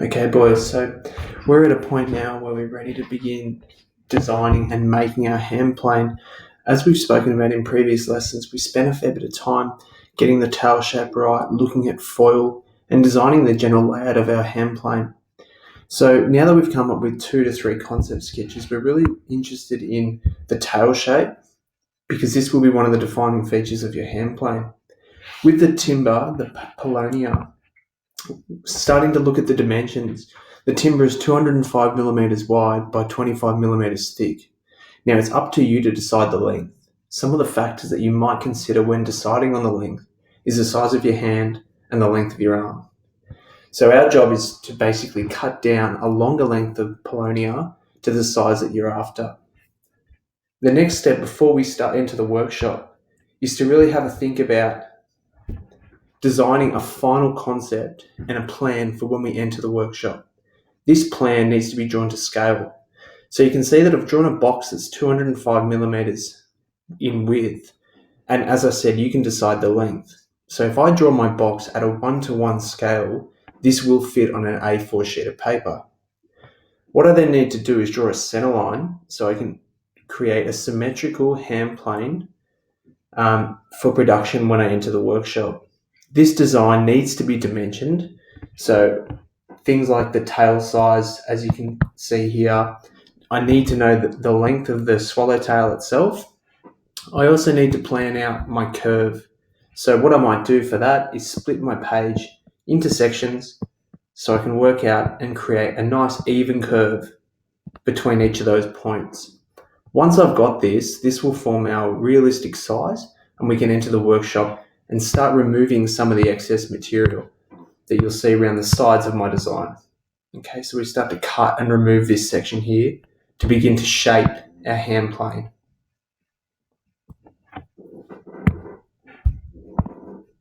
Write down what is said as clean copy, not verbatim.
Okay, boys, so we're at a point now where we're ready to begin designing and making our hand plane. As we've spoken about in previous lessons, we spent a fair bit of time getting the tail shape right, looking at foil, and designing the general layout of our hand plane. So now that we've come up with 2 to 3 concept sketches, we're really interested in the tail shape because this will be one of the defining features of your hand plane. With the timber, the paulownia, starting to look at the dimensions, the timber is 205 millimeters wide by 25 millimeters thick. Now it's up to you to decide the length. Some of the factors that you might consider when deciding on the length is the size of your hand and the length of your arm. So our job is to basically cut down a longer length of paulownia to the size that you're after. The next step before we start into the workshop is to really have a think about designing a final concept and a plan for when we enter the workshop. This plan needs to be drawn to scale. So you can see that I've drawn a box that's 205 millimeters in width. And as I said, you can decide the length. So if I draw my box at a 1:1 scale, this will fit on an A4 sheet of paper. What I then need to do is draw a center line so I can create a symmetrical hand plane for production when I enter the workshop. This design needs to be dimensioned. So things like the tail size, as you can see here, I need to know the length of the swallowtail itself. I also need to plan out my curve. So what I might do for that is split my page into sections so I can work out and create a nice even curve between each of those points. Once I've got this will form our realistic size, and we can enter the workshop and start removing some of the excess material that you'll see around the sides of my design. Okay, so we start to cut and remove this section here to begin to shape our hand plane.